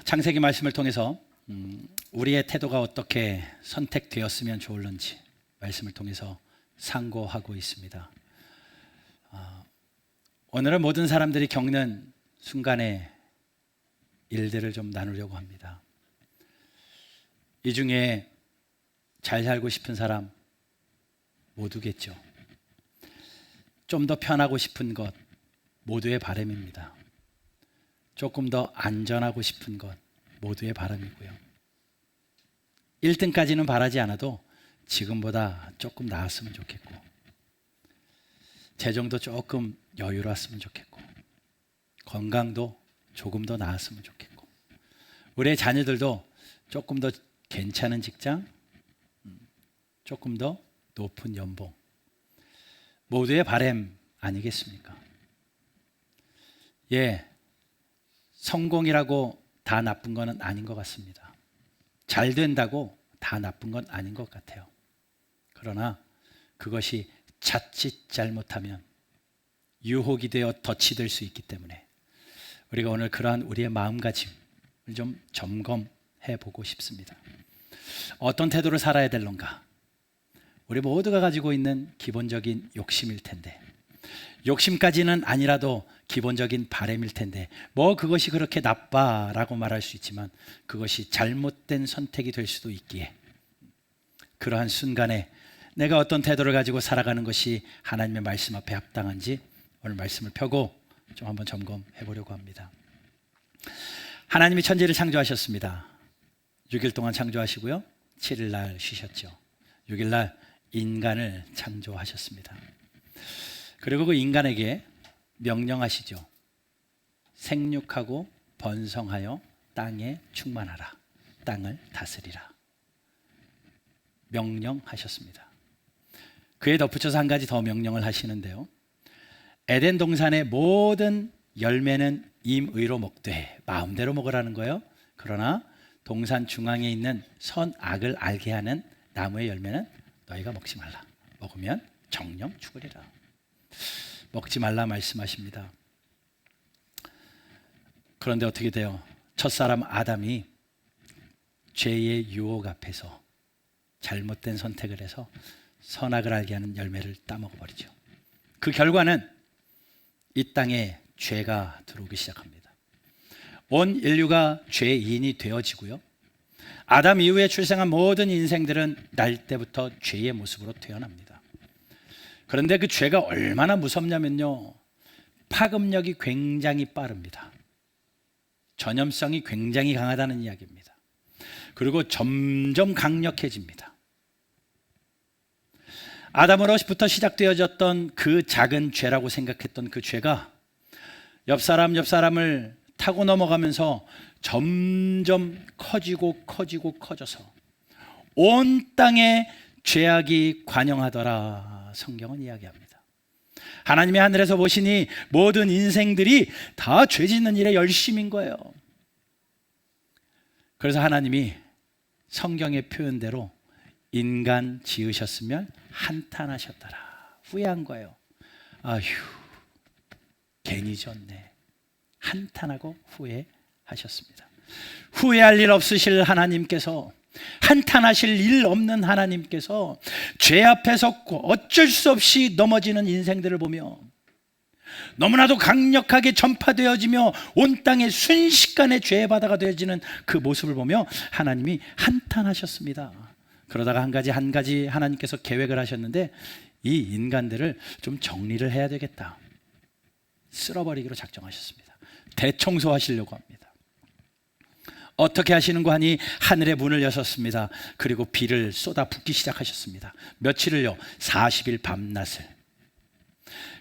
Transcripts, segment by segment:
창세기 말씀을 통해서 우리의 태도가 어떻게 선택되었으면 좋을는지 말씀을 통해서 상고하고 있습니다. 오늘은 모든 사람들이 겪는 순간의 일들을 좀 나누려고 합니다. 이 중에 잘 살고 싶은 사람 모두겠죠. 좀 더 편하고 싶은 것 모두의 바람입니다. 조금 더 안전하고 싶은 것 모두의 바람이고요. 1등까지는 바라지 않아도 지금보다 조금 나았으면 좋겠고, 재정도 조금 여유로웠으면 좋겠고, 건강도 조금 더 나았으면 좋겠고, 우리의 자녀들도 조금 더 괜찮은 직장, 조금 더 높은 연봉, 모두의 바람 아니겠습니까? 성공이라고 다 나쁜 건 아닌 것 같습니다. 잘 된다고 다 나쁜 건 아닌 것 같아요. 그러나 그것이 자칫 잘못하면 유혹이 되어 덫이 될 수 있기 때문에 우리가 오늘 그러한 우리의 마음가짐을 좀 점검해 보고 싶습니다. 어떤 태도를 살아야 될런가? 우리 모두가 가지고 있는 기본적인 욕심일 텐데, 욕심까지는 아니라도 기본적인 바람일 텐데, 그것이 그렇게 나빠라고 말할 수 있지만 그것이 잘못된 선택이 될 수도 있기에, 그러한 순간에 내가 어떤 태도를 가지고 살아가는 것이 하나님의 말씀 앞에 합당한지 오늘 말씀을 펴고 좀 한번 점검해 보려고 합니다. 하나님이 천지를 창조하셨습니다. 6일 동안 창조하시고요, 7일 날 쉬셨죠. 6일 날 인간을 창조하셨습니다. 그리고 그 인간에게 명령하시죠. 생육하고 번성하여 땅에 충만하라, 땅을 다스리라 명령하셨습니다. 그에 덧붙여서 한 가지 더 명령을 하시는데요, 에덴 동산의 모든 열매는 임의로 먹되, 마음대로 먹으라는 거예요. 그러나 동산 중앙에 있는 선악을 알게 하는 나무의 열매는 너희가 먹지 말라. 먹으면 정령 죽으리라. 먹지 말라 말씀하십니다. 그런데 어떻게 돼요? 첫사람 아담이 죄의 유혹 앞에서 잘못된 선택을 해서 선악을 알게 하는 열매를 따먹어버리죠. 그 결과는 이 땅에 죄가 들어오기 시작합니다. 온 인류가 죄인이 되어지고요, 아담 이후에 출생한 모든 인생들은 날 때부터 죄의 모습으로 태어납니다. 그런데 그 죄가 얼마나 무섭냐면요, 파급력이 굉장히 빠릅니다. 전염성이 굉장히 강하다는 이야기입니다. 그리고 점점 강력해집니다. 아담으로부터 시작되어졌던 그 작은 죄라고 생각했던 그 죄가 옆 사람을 타고 넘어가면서 점점 커져서 온 땅에 죄악이 관영하더라 성경은 이야기합니다. 하나님이 하늘에서 보시니 모든 인생들이 다 죄 짓는 일에 열심인 거예요. 그래서 하나님이 성경의 표현대로 인간 지으셨으면 한탄하셨더라, 후회한 거예요. 아휴, 괜히 졌네. 한탄하고 후회하셨습니다. 후회할 일 없으실 하나님께서, 한탄하실 일 없는 하나님께서 죄 앞에서 어쩔 수 없이 넘어지는 인생들을 보며 너무나도 강력하게 전파되어지며 온 땅에 순식간에 죄의 바다가 되어지는 그 모습을 보며 하나님이 한탄하셨습니다. 그러다가 한 가지 하나님께서 계획을 하셨는데, 이 인간들을 좀 정리를 해야 되겠다, 쓸어버리기로 작정하셨습니다. 대청소하시려고 합니다. 어떻게 하시는가 하니 하늘의 문을 여셨습니다. 그리고 비를 쏟아붓기 시작하셨습니다. 며칠을요? 40일 밤낮을.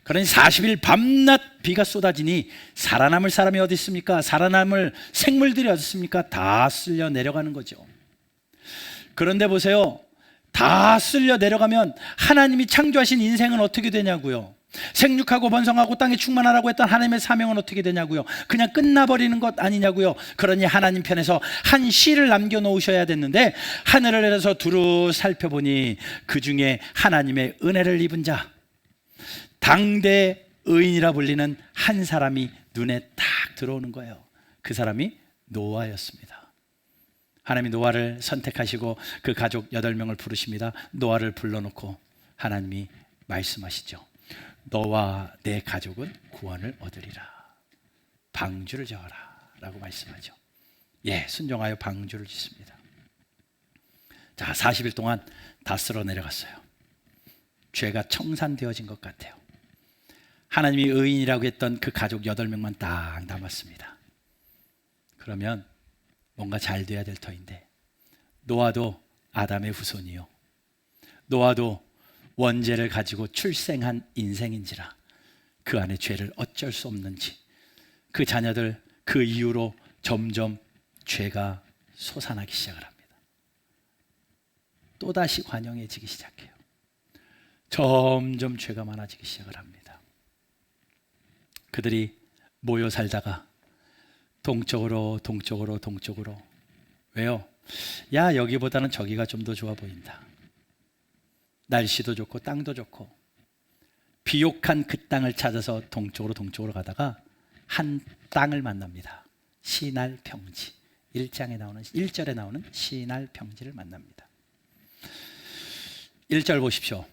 그러니 40일 밤낮 비가 쏟아지니 살아남을 사람이 어디 있습니까? 살아남을 생물들이 어디 있습니까? 다 쓸려 내려가는 거죠. 그런데 보세요, 다 쓸려 내려가면 하나님이 창조하신 인생은 어떻게 되냐고요? 생육하고 번성하고 땅에 충만하라고 했던 하나님의 사명은 어떻게 되냐고요? 그냥 끝나버리는 것 아니냐고요? 그러니 하나님 편에서 한 시를 남겨놓으셔야 됐는데, 하늘을 내려서 두루 살펴보니 그 중에 하나님의 은혜를 입은 자, 당대 의인이라 불리는 한 사람이 눈에 딱 들어오는 거예요. 그 사람이 노아였습니다. 하나님이 노아를 선택하시고 그 가족 8명을 부르십니다. 노아를 불러놓고 하나님이 말씀하시죠. 너와 내 가족은 구원을 얻으리라. 방주를 저어라 라고 말씀하죠. 예, 순종하여 방주를 짓습니다. 자, 40일 동안 다 쓸어 내려갔어요. 죄가 청산되어진 것 같아요. 하나님이 의인이라고 했던 그 가족 8명만 딱 남았습니다. 그러면 뭔가 잘 돼야 될 터인데, 노아도 아담의 후손이요, 노아도 원죄를 가지고 출생한 인생인지라 그 안에 죄를 어쩔 수 없는지 그 자녀들 그 이후로 점점 죄가 솟아나기 시작을 합니다. 또다시 관영해지기 시작해요. 점점 죄가 많아지기 시작을 합니다. 그들이 모여 살다가 동쪽으로 왜요? 야, 여기보다는 저기가 좀 더 좋아 보인다. 날씨도 좋고 땅도 좋고. 비옥한 그 땅을 찾아서 동쪽으로 가다가 한 땅을 만납니다. 시날 평지. 1절에 나오는 시날 평지를 만납니다. 1절 보십시오.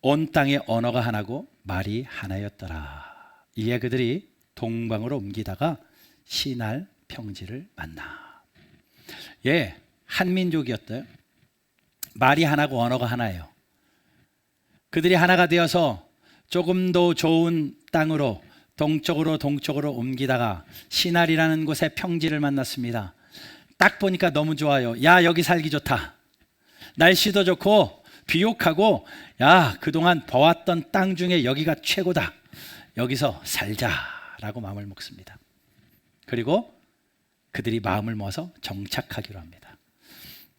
온 땅의 언어가 하나고 말이 하나였더라. 이에 그들이 동방으로 옮기다가 시날 평지를 만나. 예, 한민족이었대요. 말이 하나고 언어가 하나예요. 그들이 하나가 되어서 조금 더 좋은 땅으로 동쪽으로 옮기다가 시날이라는 곳에 평지를 만났습니다. 딱 보니까 너무 좋아요. 야, 여기 살기 좋다. 날씨도 좋고 비옥하고, 야, 그동안 봐왔던 땅 중에 여기가 최고다. 여기서 살자라고 마음을 먹습니다. 그리고 그들이 마음을 모아서 정착하기로 합니다.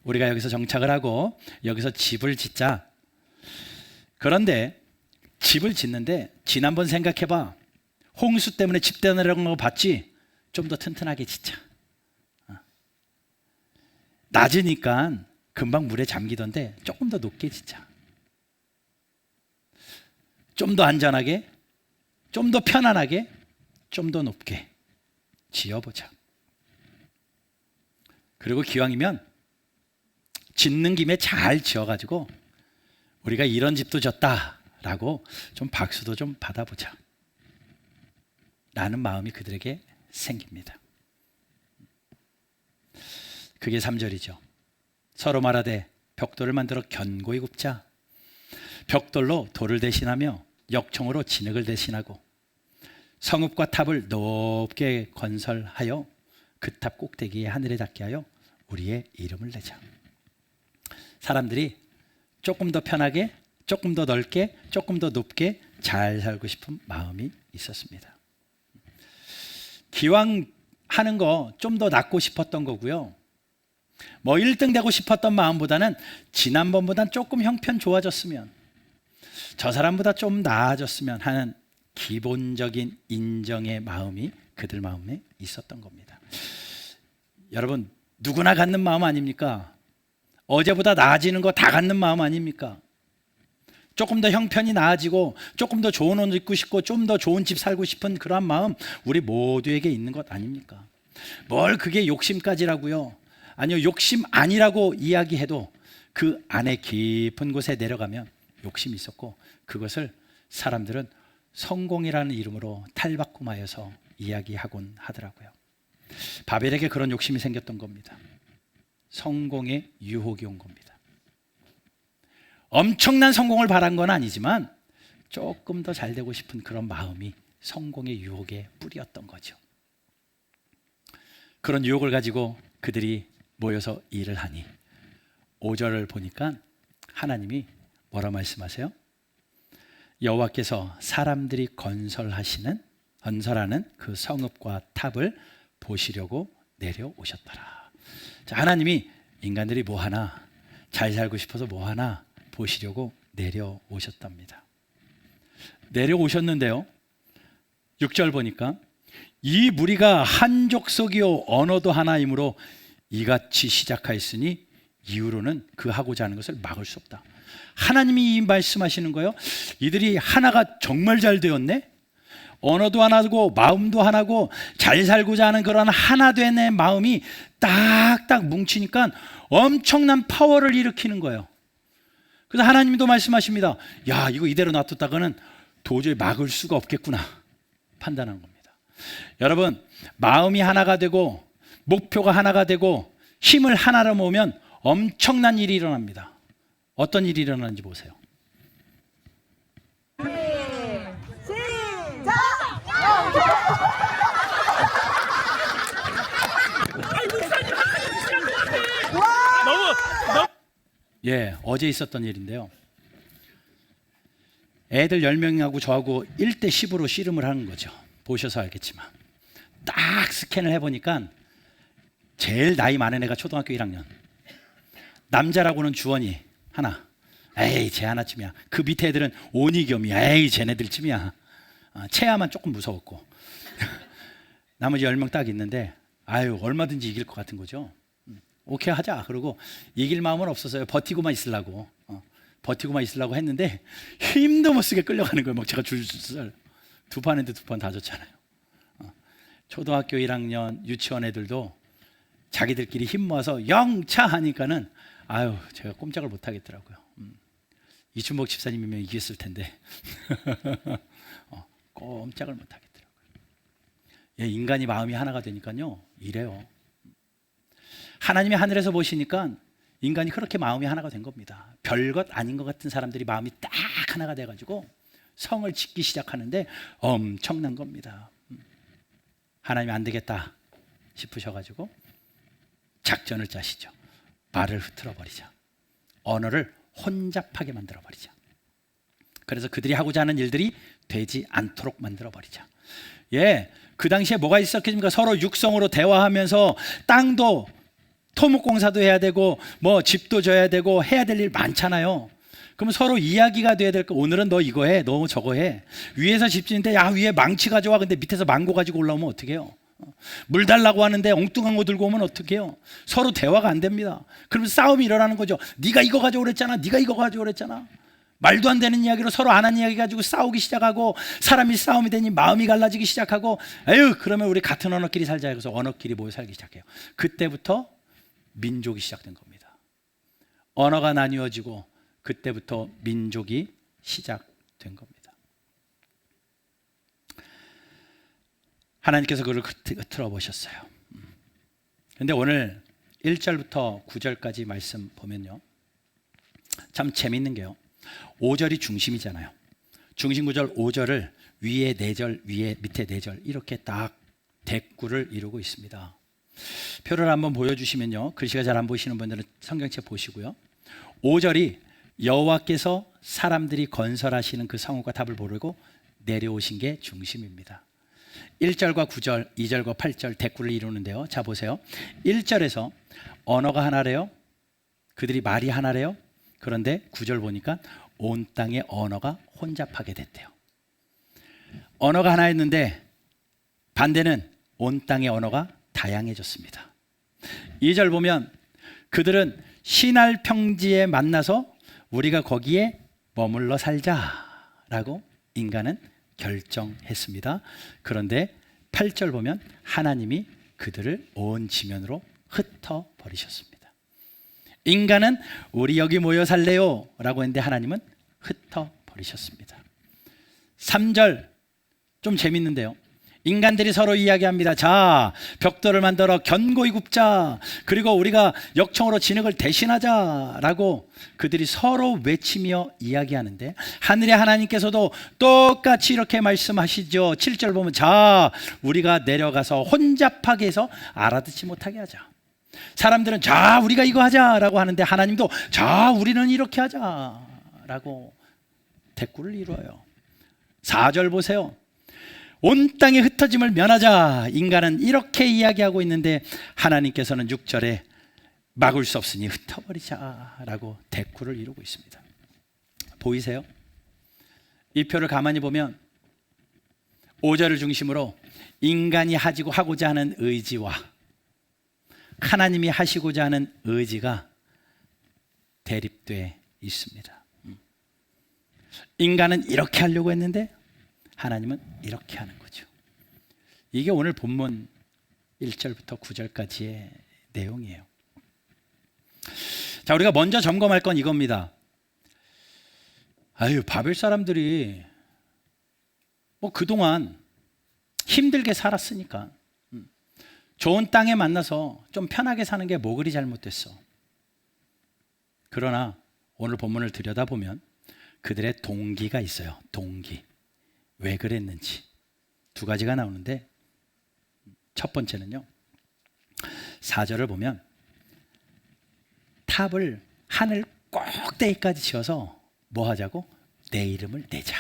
우리가 여기서 정착을 하고 여기서 집을 짓자. 그런데 집을 짓는데 지난번 생각해봐. 홍수 때문에 집 내려간 거 봤지? 좀 더 튼튼하게 짓자. 낮으니까 금방 물에 잠기던데 조금 더 높게 짓자. 좀 더 안전하게, 좀 더 편안하게, 좀 더 높게 지어보자. 그리고 기왕이면 짓는 김에 잘 지어가지고 우리가 이런 집도 졌다라고 좀 박수도 좀 받아보자 라는 마음이 그들에게 생깁니다. 그게 3절이죠. 서로 말하되 벽돌을 만들어 견고히 굽자. 벽돌로 돌을 대신하며 역청으로 진흙을 대신하고 성읍과 탑을 높게 건설하여 그 탑 꼭대기에 하늘에 닿게 하여 우리의 이름을 내자. 사람들이 조금 더 편하게, 조금 더 넓게, 조금 더 높게 잘 살고 싶은 마음이 있었습니다. 기왕 하는 거 좀 더 낫고 싶었던 거고요. 뭐 1등 되고 싶었던 마음보다는 지난번보단 조금 형편 좋아졌으면, 저 사람보다 좀 나아졌으면 하는 기본적인 인정의 마음이 그들 마음에 있었던 겁니다. 여러분, 누구나 갖는 마음 아닙니까? 어제보다 나아지는 거 다 갖는 마음 아닙니까? 조금 더 형편이 나아지고 조금 더 좋은 옷 입고 싶고 좀 더 좋은 집 살고 싶은 그러한 마음 우리 모두에게 있는 것 아닙니까? 뭘 그게 욕심까지라고요? 아니요, 욕심 아니라고 이야기해도 그 안에 깊은 곳에 내려가면 욕심이 있었고, 그것을 사람들은 성공이라는 이름으로 탈바꿈하여서 이야기하곤 하더라고요. 바벨에게 그런 욕심이 생겼던 겁니다. 성공의 유혹이 온 겁니다. 엄청난 성공을 바란 건 아니지만 조금 더 잘 되고 싶은 그런 마음이 성공의 유혹의 뿌리였던 거죠. 그런 유혹을 가지고 그들이 모여서 일을 하니 5절을 보니까 하나님이 뭐라 말씀하세요? 여호와께서 사람들이 건설하는 그 성읍과 탑을 보시려고 내려오셨더라. 자, 하나님이 인간들이 뭐 하나, 잘 살고 싶어서 뭐 하나 보시려고 내려오셨답니다. 내려오셨는데요, 6절 보니까 이 무리가 한 족속이요 언어도 하나이므로 이같이 시작하였으니 이후로는 그 하고자 하는 것을 막을 수 없다. 하나님이 말씀하시는 거예요. 이들이 하나가 정말 잘 되었네. 언어도 하나고 마음도 하나고 잘 살고자 하는 그런 하나 된 내 마음이 딱딱 뭉치니까 엄청난 파워를 일으키는 거예요. 그래서 하나님도 말씀하십니다. 야, 이거 이대로 놔뒀다가는 도저히 막을 수가 없겠구나 판단한 겁니다. 여러분, 마음이 하나가 되고 목표가 하나가 되고 힘을 하나로 모으면 엄청난 일이 일어납니다. 어떤 일이 일어나는지 보세요. 예, 어제 있었던 일인데요. 애들 10명하고 저하고 1대 10으로 씨름을 하는 거죠. 보셔서 알겠지만 딱 스캔을 해보니까 제일 나이 많은 애가 초등학교 1학년, 남자라고는 주원이 하나, 에이 쟤 하나쯤이야. 그 밑에 애들은 오니겸이, 에이 쟤네들쯤이야. 채아만 조금 무서웠고 나머지 10명 딱 있는데 아유 얼마든지 이길 것 같은 거죠. 오케이 하자. 그러고 이길 마음은 없었어요. 버티고만 있으려고 했는데 힘도 못 쓰게 끌려가는 거예요. 막 제가 줄줄 두 판인데 두 판 다 졌잖아요. 초등학교 1학년 유치원 애들도 자기들끼리 힘 모아서 영차 하니까는 아유 제가 꼼짝을 못 하겠더라고요. 이춘복 집사님이면 이겼을 텐데 꼼짝을 못 하겠더라고요. 예, 인간이 마음이 하나가 되니까요 이래요. 하나님이 하늘에서 보시니까 인간이 그렇게 마음이 하나가 된 겁니다. 별것 아닌 것 같은 사람들이 마음이 딱 하나가 돼가지고 성을 짓기 시작하는데 엄청난 겁니다. 하나님이 안 되겠다 싶으셔가지고 작전을 짜시죠. 말을 흐트러 버리자. 언어를 혼잡하게 만들어 버리자. 그래서 그들이 하고자 하는 일들이 되지 않도록 만들어 버리자. 예, 그 당시에 뭐가 있었겠습니까? 서로 육성으로 대화하면서 땅도 토목공사도 해야 되고 뭐 집도 져야 되고 해야 될 일 많잖아요. 그러면 서로 이야기가 돼야 될 거. 오늘은 너 이거 해, 너 저거 해. 위에서 집 짓는데 야 위에 망치 가져와. 근데 밑에서 망고 가지고 올라오면 어떡해요? 물 달라고 하는데 엉뚱한 거 들고 오면 어떡해요? 서로 대화가 안 됩니다. 그러면 싸움이 일어나는 거죠. 네가 이거 가져오랬잖아. 네가 이거 가져오랬잖아. 말도 안 되는 이야기로 서로 안 한 이야기 가지고 싸우기 시작하고 사람이 싸움이 되니 마음이 갈라지기 시작하고 에휴 그러면 우리 같은 언어끼리 살자 해서 언어끼리 모여 살기 시작해요. 그때부터 민족이 시작된 겁니다. 언어가 나뉘어지고 그때부터 민족이 시작된 겁니다. 하나님께서 그걸 흐트러 보셨어요. 그런데 오늘 1절부터 9절까지 말씀 보면요 참 재밌는 게요 5절이 중심이잖아요. 중심 구절 5절을 위에 4절 위에 밑에 4절 이렇게 딱 대꾸를 이루고 있습니다. 표를 한번 보여주시면요 글씨가 잘 안 보이시는 분들은 성경책 보시고요 5절이 여호와께서 사람들이 건설하시는 그 성읍과 탑을 모르고 내려오신 게 중심입니다. 1절과 9절 2절과 8절 대꾸를 이루는데요 자 보세요. 1절에서 언어가 하나래요. 그들이 말이 하나래요. 그런데 9절 보니까 온 땅의 언어가 혼잡하게 됐대요. 언어가 하나였는데 반대는 온 땅의 언어가 다양해졌습니다. 2절 보면 그들은 시날 평지에 만나서 우리가 거기에 머물러 살자라고 인간은 결정했습니다. 그런데 8절 보면 하나님이 그들을 온 지면으로 흩어버리셨습니다. 인간은 우리 여기 모여 살래요 라고 했는데 하나님은 흩어버리셨습니다. 3절 좀 재밌는데요 인간들이 서로 이야기합니다. 자, 벽돌을 만들어 견고히 굽자. 그리고 우리가 역청으로 진흙을 대신하자 라고 그들이 서로 외치며 이야기하는데 하늘의 하나님께서도 똑같이 이렇게 말씀하시죠. 7절 보면 자, 우리가 내려가서 혼잡하게 해서 알아듣지 못하게 하자. 사람들은 자, 우리가 이거 하자 라고 하는데 하나님도 자, 우리는 이렇게 하자 라고 대꾸를 이루어요. 4절 보세요. 온 땅의 흩어짐을 면하자. 인간은 이렇게 이야기하고 있는데 하나님께서는 6절에 막을 수 없으니 흩어버리자 라고 대꾸를 이루고 있습니다. 보이세요? 이 표를 가만히 보면 5절을 중심으로 인간이 하고자 하는 의지와 하나님이 하시고자 하는 의지가 대립돼 있습니다. 인간은 이렇게 하려고 했는데 하나님은 이렇게 하는 거죠. 이게 오늘 본문 1절부터 9절까지의 내용이에요. 자, 우리가 먼저 점검할 건 이겁니다. 바벨 사람들이 그동안 힘들게 살았으니까 좋은 땅에 만나서 좀 편하게 사는 게 뭐 그리 잘못됐어. 그러나 오늘 본문을 들여다보면 그들의 동기가 있어요. 동기. 왜 그랬는지 두 가지가 나오는데, 첫 번째는요, 4절을 보면 탑을 하늘 꼭대기까지 지어서 뭐 하자고? 내 이름을 내자.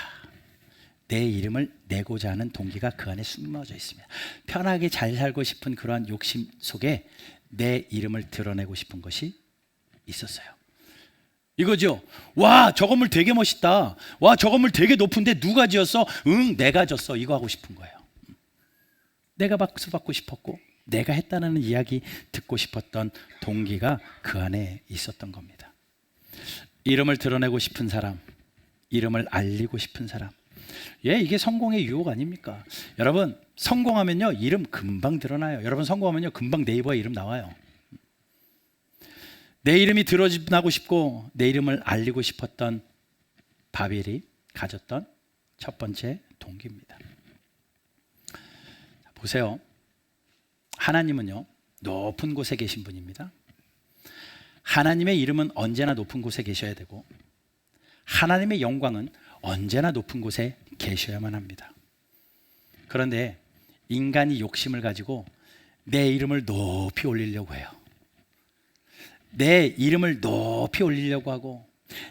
내 이름을 내고자 하는 동기가 그 안에 숨어져 있습니다. 편하게 잘 살고 싶은 그러한 욕심 속에 내 이름을 드러내고 싶은 것이 있었어요. 이거죠. 와, 저 건물 되게 멋있다. 와, 저 건물 되게 높은데 누가 지었어? 응, 내가 졌어. 이거 하고 싶은 거예요. 내가 박수 받고 싶었고 내가 했다는 이야기 듣고 싶었던 동기가 그 안에 있었던 겁니다. 이름을 드러내고 싶은 사람, 이름을 알리고 싶은 사람, 이게 성공의 유혹 아닙니까? 여러분, 성공하면요 이름 금방 드러나요. 여러분, 성공하면요 금방 네이버에 이름 나와요. 내 이름이 드러나고 싶고 내 이름을 알리고 싶었던 바벨이 가졌던 첫 번째 동기입니다. 보세요. 하나님은요 높은 곳에 계신 분입니다. 하나님의 이름은 언제나 높은 곳에 계셔야 되고 하나님의 영광은 언제나 높은 곳에 계셔야만 합니다. 그런데 인간이 욕심을 가지고 내 이름을 높이 올리려고 해요. 내 이름을 높이 올리려고 하고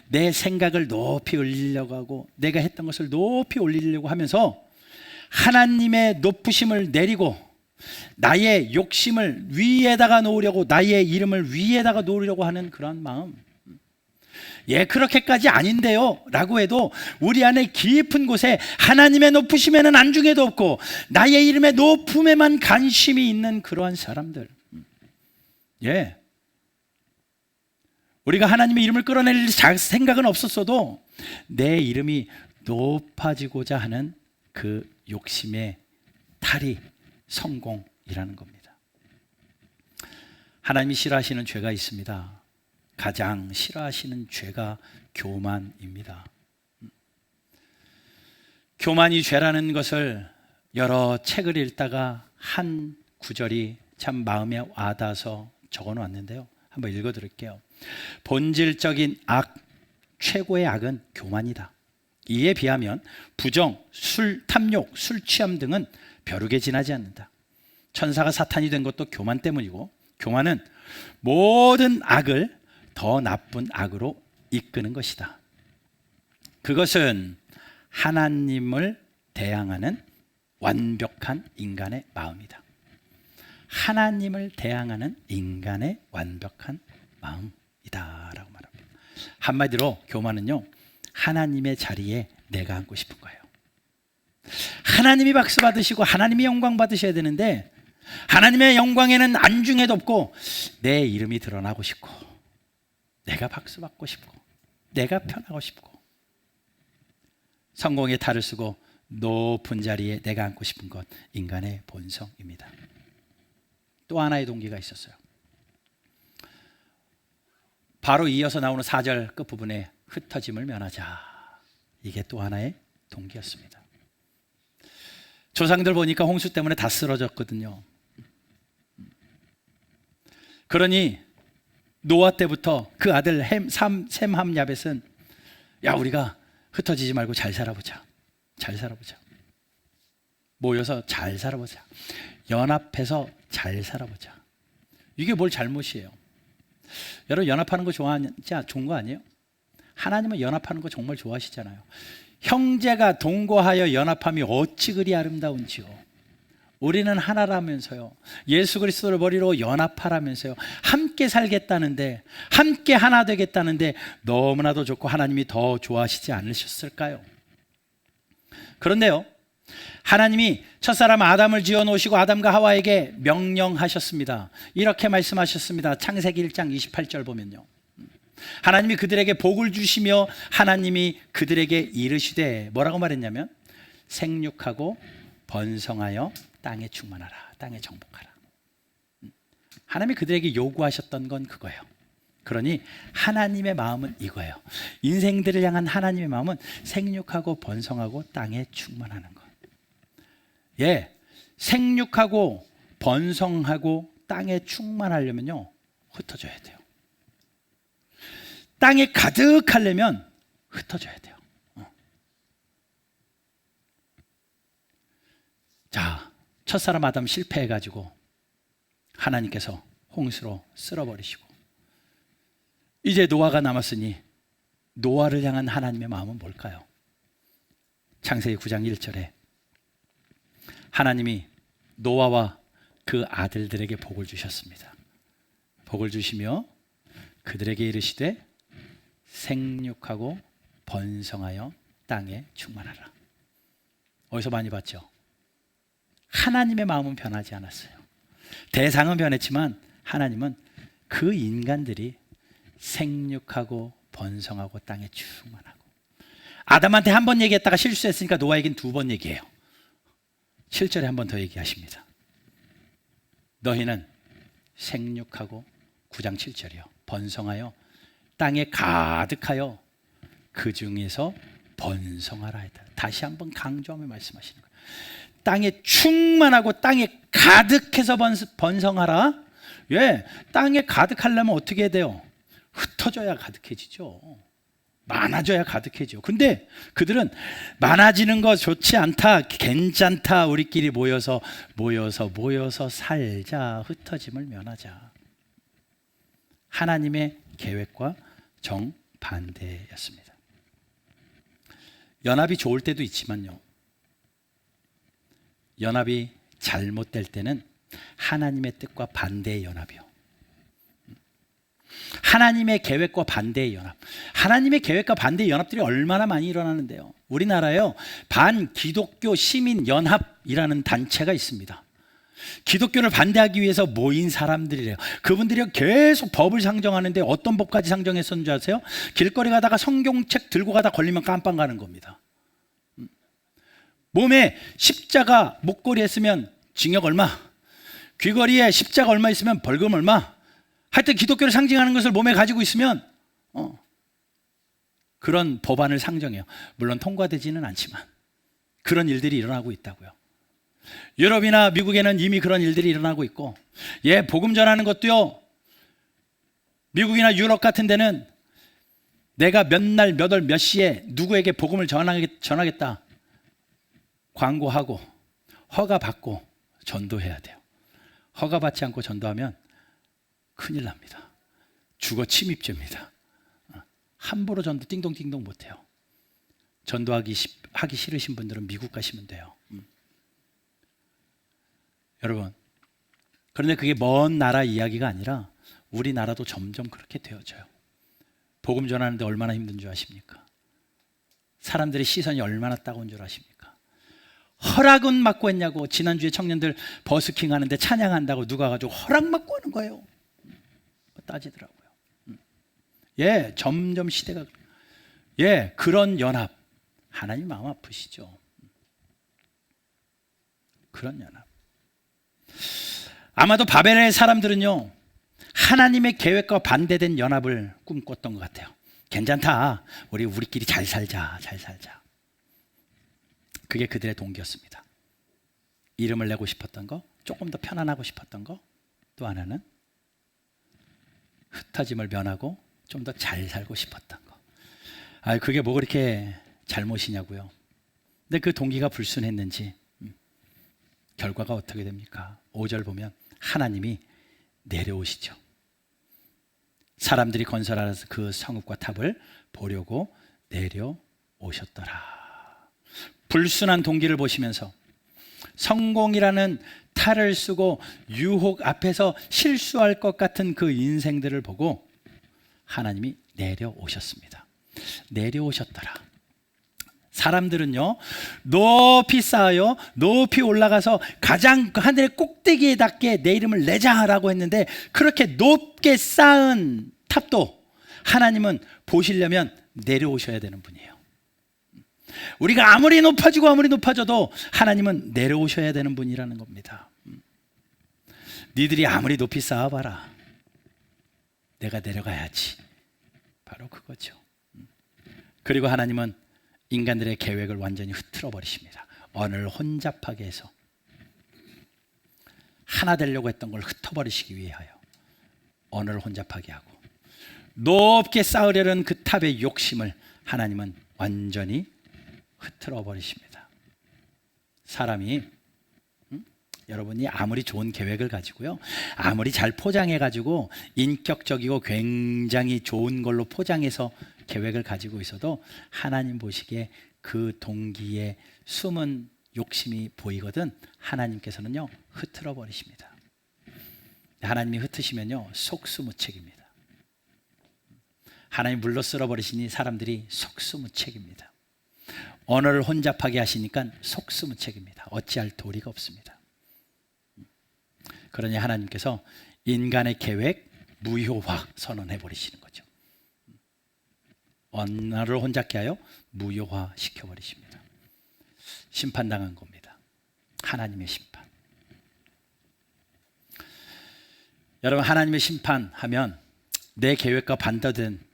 내 생각을 높이 올리려고 하고 내가 했던 것을 높이 올리려고 하면서 하나님의 높으심을 내리고 나의 욕심을 위에다가 놓으려고, 나의 이름을 위에다가 놓으려고 하는 그런 마음, 그렇게까지 아닌데요 라고 해도 우리 안에 깊은 곳에 하나님의 높으심에는 안중에도 없고 나의 이름의 높음에만 관심이 있는 그러한 사람들, 우리가 하나님의 이름을 끌어낼 생각은 없었어도 내 이름이 높아지고자 하는 그 욕심의 탈이 성공이라는 겁니다. 하나님이 싫어하시는 죄가 있습니다. 가장 싫어하시는 죄가 교만입니다. 교만이 죄라는 것을 여러 책을 읽다가 한 구절이 참 마음에 와닿아서 적어놓았는데요, 한번 읽어드릴게요. 본질적인 악, 최고의 악은 교만이다. 이에 비하면 부정, 술, 탐욕, 술 취함 등은 벼룩에 지나지 않는다. 천사가 사탄이 된 것도 교만 때문이고 교만은 모든 악을 더 나쁜 악으로 이끄는 것이다. 그것은 하나님을 대항하는 완벽한 인간의 마음이다. 하나님을 대항하는 인간의 완벽한 마음이다 라고 말합니다. 한마디로 교만은요, 하나님의 자리에 내가 앉고 싶은 거예요. 하나님이 박수 받으시고 하나님이 영광 받으셔야 되는데 하나님의 영광에는 안중에도 없고 내 이름이 드러나고 싶고 내가 박수 받고 싶고 내가 편하고 싶고 성공의 탈을 쓰고 높은 자리에 내가 앉고 싶은 것, 인간의 본성입니다. 또 하나의 동기가 있었어요. 바로 이어서 나오는 4절 끝부분에 흩어짐을 면하자. 이게 또 하나의 동기였습니다. 조상들 보니까 홍수 때문에 다 쓰러졌거든요. 그러니 노아 때부터 그 아들 셈, 함, 야벳은 우리가 흩어지지 말고 잘 살아보자. 잘 살아보자. 모여서 잘 살아보자. 연합해서 잘 살아보자. 이게 뭘 잘못이에요? 여러분, 연합하는 거 좋은 거 아니에요? 하나님은 연합하는 거 정말 좋아하시잖아요. 형제가 동거하여 연합함이 어찌 그리 아름다운지요. 우리는 하나라면서요. 예수 그리스도를 머리로 연합하라면서요. 함께 살겠다는데, 함께 하나 되겠다는데 너무나도 좋고 하나님이 더 좋아하시지 않으셨을까요? 그런데요, 하나님이 첫사람 아담을 지어 놓으시고 아담과 하와에게 명령하셨습니다. 이렇게 말씀하셨습니다. 창세기 1장 28절 보면요, 하나님이 그들에게 복을 주시며 하나님이 그들에게 이르시되, 뭐라고 말했냐면 생육하고 번성하여 땅에 충만하라. 땅에 정복하라. 하나님이 그들에게 요구하셨던 건 그거예요. 그러니 하나님의 마음은 이거예요. 인생들을 향한 하나님의 마음은 생육하고 번성하고 땅에 충만하는 것. 예, 생육하고 번성하고 땅에 충만하려면요, 흩어져야 돼요. 땅에 가득하려면 흩어져야 돼요. 자, 첫사람 아담 실패해가지고 하나님께서 홍수로 쓸어버리시고 이제 노아가 남았으니 노아를 향한 하나님의 마음은 뭘까요? 창세기 9장 1절에 하나님이 노아와 그 아들들에게 복을 주셨습니다. 복을 주시며 그들에게 이르시되 생육하고 번성하여 땅에 충만하라. 어디서 많이 봤죠? 하나님의 마음은 변하지 않았어요. 대상은 변했지만 하나님은 그 인간들이 생육하고 번성하고 땅에 충만하고. 아담한테 한 번 얘기했다가 실수했으니까 노아에겐 2번 얘기해요. 7절에 한 번 더 얘기하십니다. 너희는 생육하고 9장 7절이요 번성하여 땅에 가득하여 그 중에서 번성하라 했다. 다시 한번 강조하며 말씀하시는 거예요. 땅에 충만하고 땅에 가득해서 번성하라. 예, 땅에 가득하려면 어떻게 해야 돼요? 흩어져야 가득해지죠. 많아져야 가득해지죠. 근데 그들은 많아지는 거 좋지 않다, 괜찮다, 우리끼리 모여서 살자, 흩어짐을 면하자. 하나님의 계획과 정반대였습니다. 연합이 좋을 때도 있지만요, 연합이 잘못될 때는 하나님의 뜻과 반대의 연합이요. 하나님의 계획과 반대의 연합. 하나님의 계획과 반대의 연합들이 얼마나 많이 일어나는데요. 우리나라에요, 반기독교 시민연합이라는 단체가 있습니다. 기독교를 반대하기 위해서 모인 사람들이래요. 그분들이 계속 법을 상정하는데 어떤 법까지 상정했었는 줄 아세요? 길거리 가다가 성경책 들고 가다 걸리면 깜빵 가는 겁니다. 몸에 십자가 목걸이 했으면 징역 얼마, 귀걸이에 십자가 얼마 있으면 벌금 얼마, 하여튼 기독교를 상징하는 것을 몸에 가지고 있으면 그런 법안을 상정해요. 물론 통과되지는 않지만 그런 일들이 일어나고 있다고요. 유럽이나 미국에는 이미 그런 일들이 일어나고 있고, 예, 복음 전하는 것도요, 미국이나 유럽 같은 데는 내가 몇 날 몇 월 몇 시에 누구에게 복음을 전하겠다 광고하고 허가 받고 전도해야 돼요. 허가 받지 않고 전도하면 큰일 납니다. 주거 침입죄입니다. 함부로 전도 띵동띵동 못해요. 전도하기 싫으신 분들은 미국 가시면 돼요. 여러분, 그런데 그게 먼 나라 이야기가 아니라 우리나라도 점점 그렇게 되어져요. 복음 전하는데 얼마나 힘든 줄 아십니까? 사람들의 시선이 얼마나 따가운 줄 아십니까? 허락은 받고 했냐고. 지난주에 청년들 버스킹 하는데 찬양한다고 누가 가지고 허락 받고 하는 거예요. 따지더라고요. 예, 점점 시대가, 예, 그런 연합, 하나님 마음 아프시죠. 그런 연합. 아마도 바벨의 사람들은요, 하나님의 계획과 반대된 연합을 꿈꿨던 것 같아요. 괜찮다, 우리끼리 잘 살자. 그게 그들의 동기였습니다. 이름을 내고 싶었던 거, 조금 더 편안하고 싶었던 거, 또 하나는 흩어짐을 면하고 좀 더 잘 살고 싶었던 거. 그게 뭐 그렇게 잘못이냐고요. 근데 그 동기가 불순했는지 결과가 어떻게 됩니까? 5절 보면 하나님이 내려오시죠. 사람들이 건설하여서 그 성읍과 탑을 보려고 내려오셨더라. 불순한 동기를 보시면서 성공이라는 탈을 쓰고 유혹 앞에서 실수할 것 같은 그 인생들을 보고 하나님이 내려오셨습니다. 내려오셨더라. 사람들은요, 높이 쌓아요, 높이 올라가서 가장 하늘의 꼭대기에 닿게 내 이름을 내자라고 했는데, 그렇게 높게 쌓은 탑도 하나님은 보시려면 내려오셔야 되는 분이에요. 우리가 아무리 높아지고 아무리 높아져도 하나님은 내려오셔야 되는 분이라는 겁니다. 니들이 아무리 높이 쌓아봐라, 내가 내려가야지. 바로 그거죠. 그리고 하나님은 인간들의 계획을 완전히 흐트러 버리십니다. 언을 혼잡하게 해서 하나 되려고 했던 걸 흩어버리시기 위하여 언을 혼잡하게 하고, 높게 쌓으려는 그 탑의 욕심을 하나님은 완전히 흐트러 버리십니다. 사람이 여러분이 아무리 좋은 계획을 가지고요, 아무리 잘 포장해 가지고 인격적이고 굉장히 좋은 걸로 포장해서 계획을 가지고 있어도 하나님 보시기에 그 동기에 숨은 욕심이 보이거든 하나님께서는요 흐트러 버리십니다. 하나님이 흩으시면요 속수무책입니다. 하나님 물로 쓸어 버리시니 사람들이 속수무책입니다. 언어를 혼잡하게 하시니까 속수무책입니다. 어찌할 도리가 없습니다. 그러니 하나님께서 인간의 계획 무효화 선언해 버리시는 거죠. 언어를 혼잡케 하여 무효화 시켜 버리십니다. 심판당한 겁니다. 하나님의 심판. 여러분, 하나님의 심판하면 내 계획과 반대된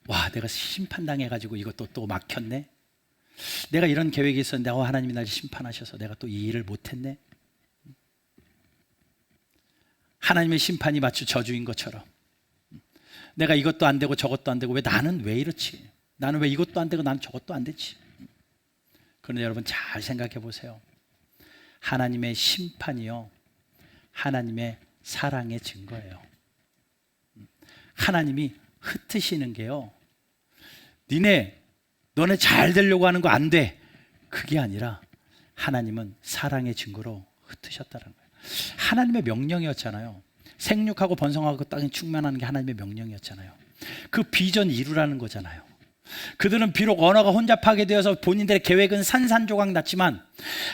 와, 내가 심판당해 가지고 이것도 또 막혔네. 내가 이런 계획이 있었는데 하나님이 날 심판하셔서 내가 또 이 일을 못했네. 하나님의 심판이 마치 저주인 것처럼 내가 이것도 안 되고 저것도 안 되고 나는 왜 이렇지? 나는 왜 이것도 안 되고 난 저것도 안 되지? 그런데 여러분 잘 생각해 보세요. 하나님의 심판이요, 하나님의 사랑의 증거예요. 하나님이 흩으시는 게요, 너네 잘 되려고 하는 거 안 돼, 그게 아니라 하나님은 사랑의 증거로 흩으셨다는 거예요. 하나님의 명령이었잖아요. 생육하고 번성하고 땅에 충만하는 게 하나님의 명령이었잖아요. 그 비전 이루라는 거잖아요. 그들은 비록 언어가 혼잡하게 되어서 본인들의 계획은 산산조각 났지만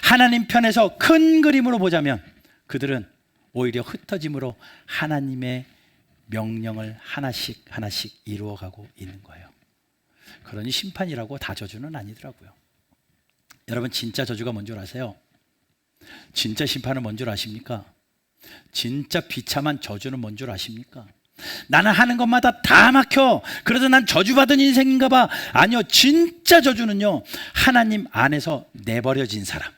하나님 편에서 큰 그림으로 보자면 그들은 오히려 흩어짐으로 하나님의 명령을 하나씩 하나씩 이루어가고 있는 거예요. 그러니 심판이라고 다 저주는 아니더라고요. 여러분, 진짜 저주가 뭔 줄 아세요? 진짜 심판은 뭔 줄 아십니까? 진짜 비참한 저주는 뭔 줄 아십니까? 나는 하는 것마다 다 막혀, 그래도 난 저주받은 인생인가 봐. 아니요, 진짜 저주는요, 하나님 안에서 내버려진 사람.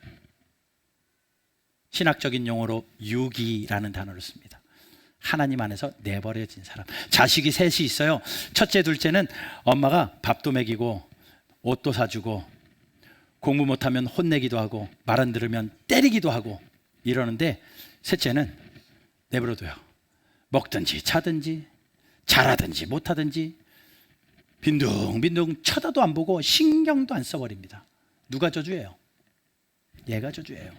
신학적인 용어로 유기라는 단어를 씁니다. 하나님 안에서 내버려진 사람. 자식이 셋이 있어요. 첫째, 둘째는 엄마가 밥도 먹이고 옷도 사주고 공부 못하면 혼내기도 하고 말 안 들으면 때리기도 하고 이러는데, 셋째는 내버려둬요. 먹든지 자든지 잘하든지 못하든지 빈둥빈둥 쳐다도 안 보고 신경도 안 써버립니다. 누가 저주예요? 얘가 저주예요.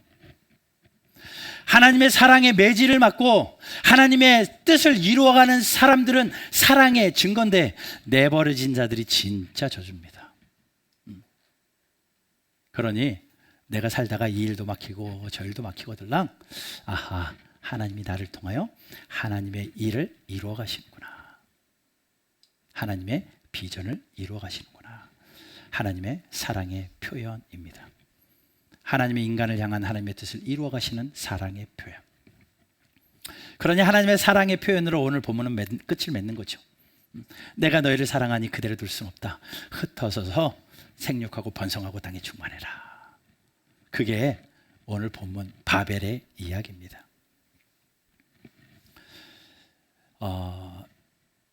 하나님의 사랑의 매질을 맞고 하나님의 뜻을 이루어가는 사람들은 사랑의 증거인데, 내버려진 자들이 진짜 저주입니다. 그러니 내가 살다가 이 일도 막히고 저 일도 막히거들랑, 아하, 하나님이 나를 통하여 하나님의 일을 이루어 가시는구나. 하나님의 비전을 이루어 가시는구나. 하나님의 사랑의 표현입니다. 하나님의 인간을 향한 하나님의 뜻을 이루어 가시는 사랑의 표현. 그러니 하나님의 사랑의 표현으로 오늘 본문은 끝을 맺는 거죠. 내가 너희를 사랑하니 그대로 둘 수는 없다. 흩어서서 생육하고 번성하고 땅에 충만해라. 그게 오늘 본문 바벨의 이야기입니다.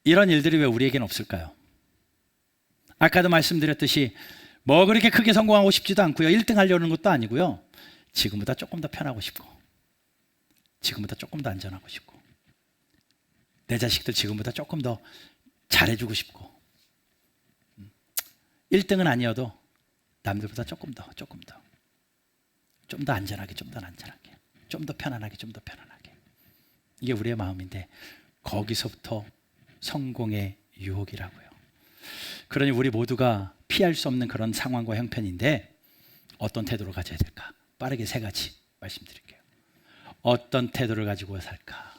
이런 일들이 왜 우리에게는 없을까요? 아까도 말씀드렸듯이 뭐 그렇게 크게 성공하고 싶지도 않고요, 1등 하려는 것도 아니고요, 지금보다 조금 더 편하고 싶고 지금보다 조금 더 안전하고 싶고 내 자식들 지금보다 조금 더 잘해주고 싶고 1등은 아니어도 남들보다 조금 더 안전하게, 좀 더 편안하게, 이게 우리의 마음인데, 거기서부터 성공의 유혹이라고요. 그러니 우리 모두가 피할 수 없는 그런 상황과 형편인데, 어떤 태도를 가져야 될까? 빠르게 3가지 말씀드릴게요. 어떤 태도를 가지고 살까?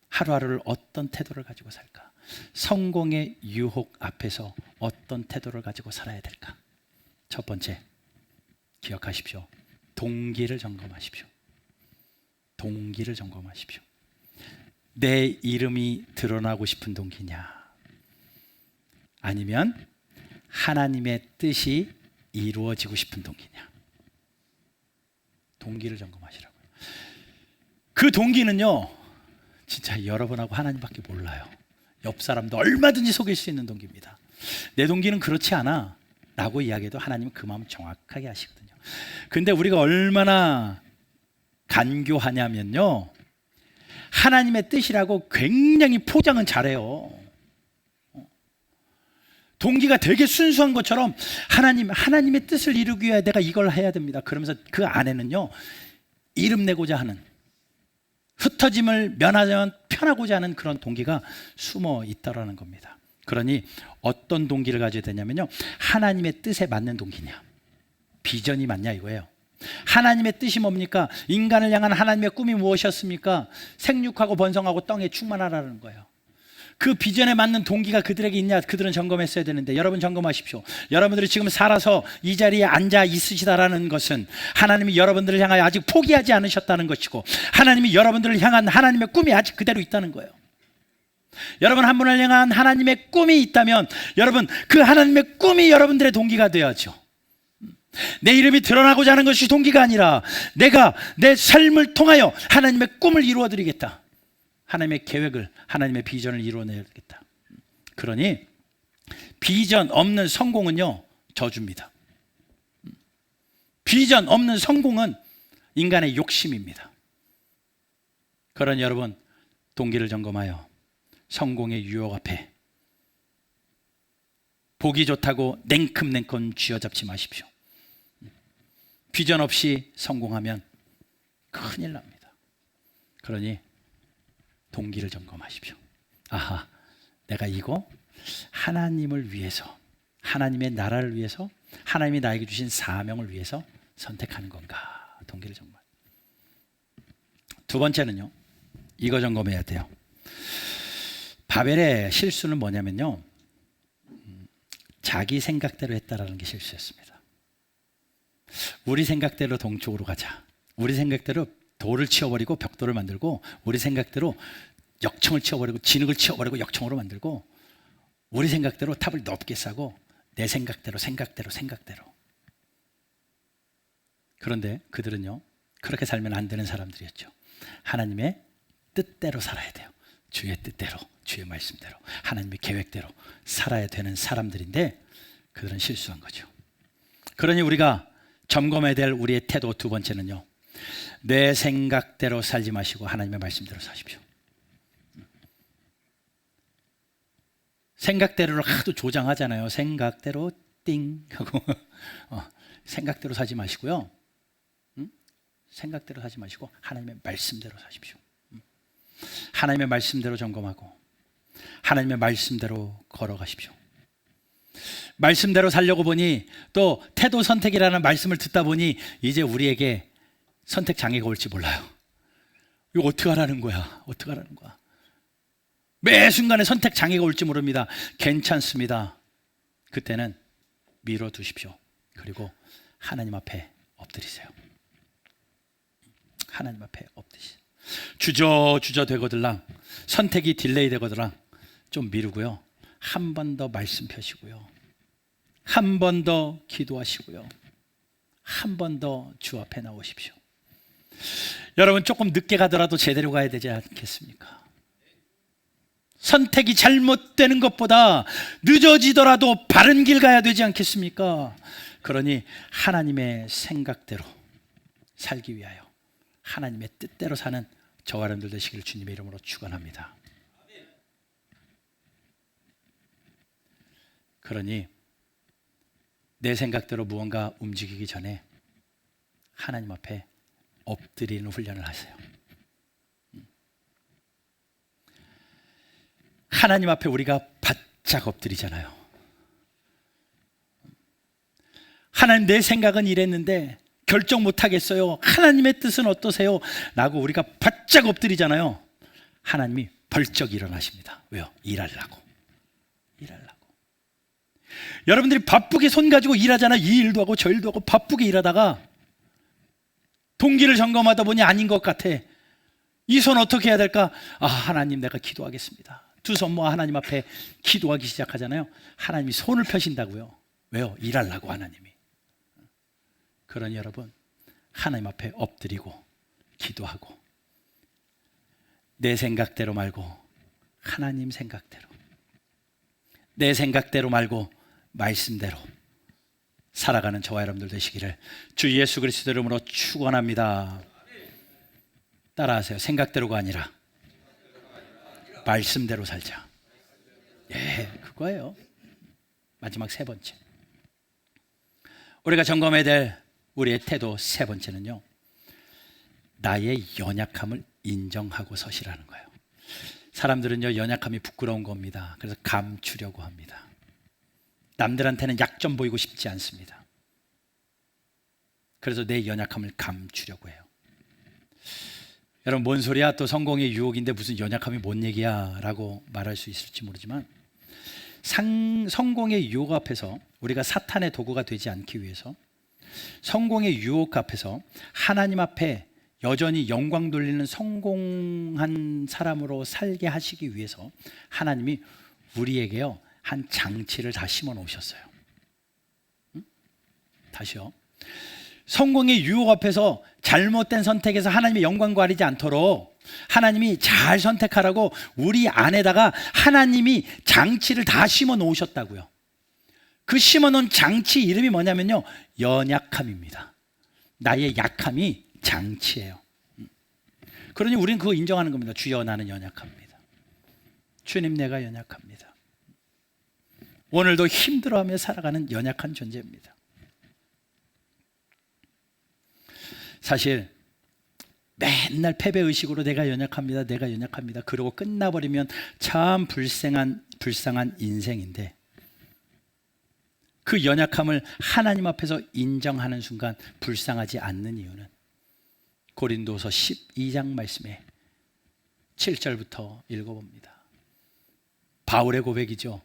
하루하루를 어떤 태도를 가지고 살까? 성공의 유혹 앞에서 어떤 태도를 가지고 살아야 될까? 첫 번째, 기억하십시오. 동기를 점검하십시오. 동기를 점검하십시오. 내 이름이 드러나고 싶은 동기냐, 아니면 하나님의 뜻이 이루어지고 싶은 동기냐. 동기를 점검하시라고요. 그 동기는요, 진짜 여러분하고 하나님밖에 몰라요. 옆 사람도 얼마든지 속일 수 있는 동기입니다. 내 동기는 그렇지 않아 라고 이야기해도 하나님은 그 마음을 정확하게 아시거든요. 근데 우리가 얼마나 간교하냐면요, 하나님의 뜻이라고 굉장히 포장은 잘해요. 동기가 되게 순수한 것처럼 하나님의 뜻을 이루기 위해 내가 이걸 해야 됩니다. 그러면서 그 안에는요, 이름 내고자 하는, 흩어짐을 면하면 편하고자 하는 그런 동기가 숨어 있다라는 겁니다. 그러니 어떤 동기를 가져야 되냐면요, 하나님의 뜻에 맞는 동기냐, 비전이 맞냐 이거예요. 하나님의 뜻이 뭡니까? 인간을 향한 하나님의 꿈이 무엇이었습니까? 생육하고 번성하고 땅에 충만하라는 거예요. 그 비전에 맞는 동기가 그들에게 있냐, 그들은 점검했어야 되는데, 여러분 점검하십시오. 여러분들이 지금 살아서 이 자리에 앉아 있으시다라는 것은 하나님이 여러분들을 향하여 아직 포기하지 않으셨다는 것이고, 하나님이 여러분들을 향한 하나님의 꿈이 아직 그대로 있다는 거예요. 여러분 한 분을 향한 하나님의 꿈이 있다면, 여러분 그 하나님의 꿈이 여러분들의 동기가 되어야죠. 내 이름이 드러나고자 하는 것이 동기가 아니라, 내가 내 삶을 통하여 하나님의 꿈을 이루어 드리겠다, 하나님의 계획을, 하나님의 비전을 이루어내야겠다. 그러니 비전 없는 성공은요, 저주입니다. 비전 없는 성공은 인간의 욕심입니다. 그러니 여러분, 동기를 점검하여 성공의 유혹 앞에 보기 좋다고 냉큼냉큼 쥐어잡지 마십시오. 비전 없이 성공하면 큰일 납니다. 그러니 동기를 점검하십시오. 아하, 내가 이거 하나님을 위해서, 하나님의 나라를 위해서, 하나님이 나에게 주신 사명을 위해서 선택하는 건가. 동기를 점검. 두 번째는요, 이거 점검해야 돼요. 바벨의 실수는 뭐냐면요, 자기 생각대로 했다라는 게 실수였습니다. 우리 생각대로 동쪽으로 가자, 우리 생각대로 돌을 치워버리고 벽돌을 만들고, 우리 생각대로 역청을 치워버리고 진흙을 치워버리고 역청으로 만들고, 우리 생각대로 탑을 높게 쌓고, 내 생각대로. 그런데 그들은요, 그렇게 살면 안 되는 사람들이었죠. 하나님의 뜻대로 살아야 돼요. 주의 뜻대로, 주의 말씀대로, 하나님의 계획대로 살아야 되는 사람들인데, 그들은 실수한 거죠. 그러니 우리가 점검해야 될 우리의 태도 두 번째는요, 내 생각대로 살지 마시고 하나님의 말씀대로 사십시오. 생각대로를 하도 조장하잖아요. 생각대로 띵 하고 생각대로 사지 마시고요, 생각대로 사지 마시고 하나님의 말씀대로 사십시오. 하나님의 말씀대로 점검하고 하나님의 말씀대로 걸어가십시오. 말씀대로 살려고 보니, 또 태도 선택이라는 말씀을 듣다 보니 이제 우리에게 선택 장애가 올지 몰라요. 이거 어떻게 하라는 거야? 어떻게 하라는 거야? 매 순간에 선택 장애가 올지 모릅니다. 괜찮습니다. 그때는 미뤄두십시오. 그리고 하나님 앞에 엎드리세요. 하나님 앞에 엎드리세요. 주저주저 되거들랑, 선택이 딜레이 되거들랑 좀 미루고요, 한 번 더 말씀 펴시고요, 한 번 더 기도하시고요, 한 번 더 주 앞에 나오십시오. 여러분 조금 늦게 가더라도 제대로 가야 되지 않겠습니까? 선택이 잘못되는 것보다 늦어지더라도 바른 길 가야 되지 않겠습니까? 그러니 하나님의 생각대로 살기 위하여 하나님의 뜻대로 사는 저와 여러분들 되시기를 주님의 이름으로 축원합니다. 그러니 내 생각대로 무언가 움직이기 전에 하나님 앞에 엎드리는 훈련을 하세요. 하나님 앞에 우리가 바짝 엎드리잖아요. 하나님, 내 생각은 이랬는데 결정 못하겠어요. 하나님의 뜻은 어떠세요? 라고 우리가 바짝 엎드리잖아요. 하나님이 벌쩍 일어나십니다. 왜요? 일하려고. 여러분들이 바쁘게 손 가지고 일하잖아. 이 일도 하고 저 일도 하고 바쁘게 일하다가 동기를 점검하다 보니 아닌 것 같아. 이 손 어떻게 해야 될까? 하나님, 내가 기도하겠습니다. 두 손 모아 하나님 앞에 기도하기 시작하잖아요. 하나님이 손을 펴신다고요. 왜요? 일하려고 하나님이. 그러니 여러분, 하나님 앞에 엎드리고 기도하고 내 생각대로 말고 하나님 생각대로, 내 생각대로 말고 말씀대로 살아가는 저와 여러분들 되시기를 주 예수 그리스도 이름으로 축원합니다. 따라하세요. 생각대로가 아니라 말씀대로 살자. 예, 그거예요. 마지막 세 번째, 우리가 점검해야 될 우리의 태도 세 번째는요, 나의 연약함을 인정하고 서시라는 거예요. 사람들은요, 연약함이 부끄러운 겁니다. 그래서 감추려고 합니다. 남들한테는 약점 보이고 싶지 않습니다. 그래서 내 연약함을 감추려고 해요. 여러분, 뭔 소리야? 또 성공의 유혹인데 무슨 연약함이 뭔 얘기야? 라고 말할 수 있을지 모르지만 성공의 유혹 앞에서 우리가 사탄의 도구가 되지 않기 위해서, 성공의 유혹 앞에서 하나님 앞에 여전히 영광 돌리는 성공한 사람으로 살게 하시기 위해서 하나님이 우리에게요, 한 장치를 다 심어 놓으셨어요. 다시요. 성공의 유혹 앞에서 잘못된 선택에서 하나님의 영광 가리지 않도록 하나님이 잘 선택하라고 우리 안에다가 하나님이 장치를 다 심어 놓으셨다고요. 그 심어 놓은 장치 이름이 뭐냐면요, 연약함입니다. 나의 약함이 장치예요. 그러니 우리는 그거 인정하는 겁니다. 주여, 나는 연약합니다. 주님, 내가 연약합니다. 오늘도 힘들어하며 살아가는 연약한 존재입니다. 사실 맨날 패배의식으로 내가 연약합니다, 내가 연약합니다, 그러고 끝나버리면 참 불쌍한 인생인데, 그 연약함을 하나님 앞에서 인정하는 순간 불쌍하지 않는 이유는 고린도서 12장 말씀에 7절부터 읽어봅니다. 바울의 고백이죠.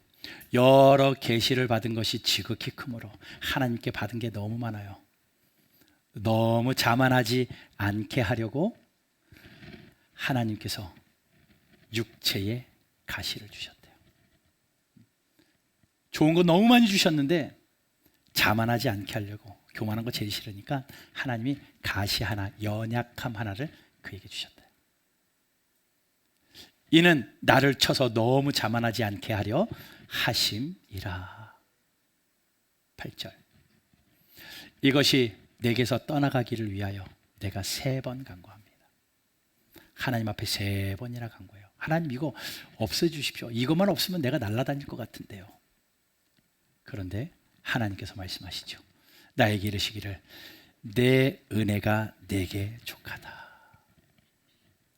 여러 계시를 받은 것이 지극히 크므로 하나님께 받은 게 너무 많아요. 너무 자만하지 않게 하려고 하나님께서 육체에 가시를 주셨대요. 좋은 거 너무 많이 주셨는데 자만하지 않게 하려고, 교만한 거 제일 싫으니까 하나님이 가시 하나, 연약함 하나를 그에게 주셨대요. 이는 나를 쳐서 너무 자만하지 않게 하려 하심이라. 8절, 이것이 내게서 떠나가기를 위하여 내가 3번 간구합니다. 하나님 앞에 3번이나 간구해요. 하나님, 이거 없애주십시오. 이것만 없으면 내가 날아다닐 것 같은데요. 그런데 하나님께서 말씀하시죠. 나에게 이르시기를 내 은혜가 내게 족하다.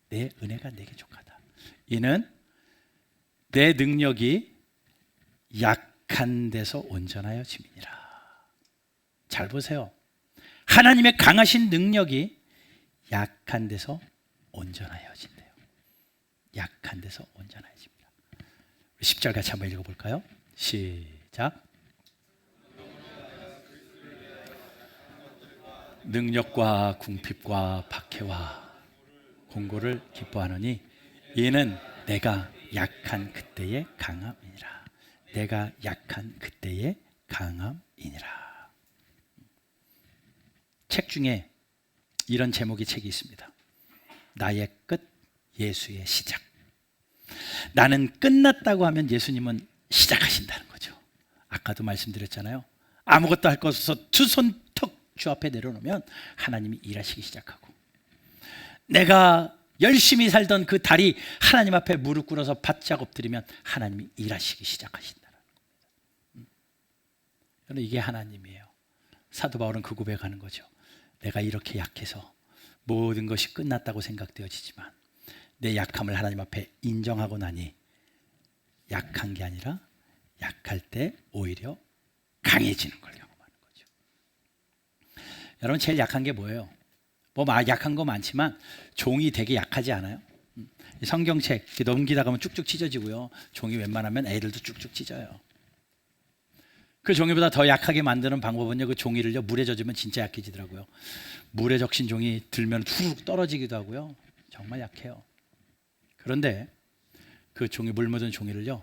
내 은혜가 내게 족하다. 이는 내 능력이 약한 데서 온전하여 짐이니라. 잘 보세요. 하나님의 강하신 능력이 약한 데서 온전하여진대요. 약한 데서 온전하여집니다. 10절 같이 한번 읽어볼까요? 시작. 능력과 궁핍과 박해와 공고를 기뻐하노니 이는 내가 약한 그때의 강함이니라. 내가 약한 그때의 강함이니라. 책 중에 이런 제목의 책이 있습니다. 나의 끝, 예수의 시작. 나는 끝났다고 하면 예수님은 시작하신다는 거죠. 아까도 말씀드렸잖아요. 아무것도 할 것 없어서 두 손 턱 주 앞에 내려놓으면 하나님이 일하시기 시작하고, 내가 열심히 살던 그 다리 하나님 앞에 무릎 꿇어서 바짝 엎드리면 하나님이 일하시기 시작하신다는 겁니다. 여러분, 이게 하나님이에요. 사도 바울은 그 고백하는 거죠. 내가 이렇게 약해서 모든 것이 끝났다고 생각되어지지만 내 약함을 하나님 앞에 인정하고 나니 약한 게 아니라 약할 때 오히려 강해지는 걸 경험하는 거죠. 여러분, 제일 약한 게 뭐예요? 약한 거 많지만 종이 되게 약하지 않아요? 성경책 넘기다 가면 쭉쭉 찢어지고요. 종이 웬만하면 애들도 쭉쭉 찢어요. 그 종이보다 더 약하게 만드는 방법은요, 그 종이를요 물에 젖으면 진짜 약해지더라고요. 물에 적신 종이 들면 후룩 떨어지기도 하고요. 정말 약해요. 그런데 그 종이, 물 묻은 종이를요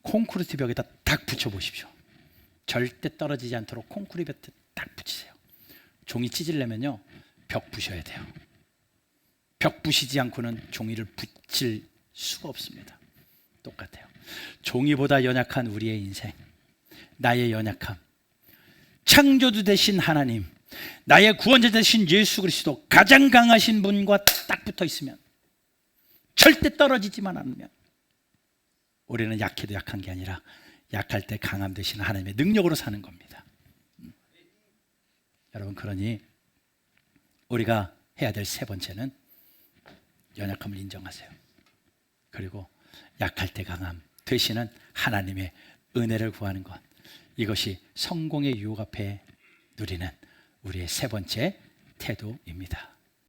콘크리트 벽에다 딱 붙여 보십시오. 절대 떨어지지 않도록 콘크리트 벽에 딱 붙이세요. 종이 찢으려면요 벽 부셔야 돼요. 벽 부시지 않고는 종이를 붙일 수가 없습니다. 똑같아요. 종이보다 연약한 우리의 인생, 나의 연약함, 창조주 되신 하나님, 나의 구원자 되신 예수 그리스도, 가장 강하신 분과 딱 붙어 있으면, 절대 떨어지지만 않으면, 우리는 약해도 약한 게 아니라 약할 때 강함 되신 하나님의 능력으로 사는 겁니다. 여러분, 그러니 우리가 해야 될 세 번째는 연약함을 인정하세요. 그리고 약할 때 강함 되시는 하나님의 은혜를 구하는 것, 이것이 성공의 유혹 앞에 누리는 우리의 세 번째 태도입니다.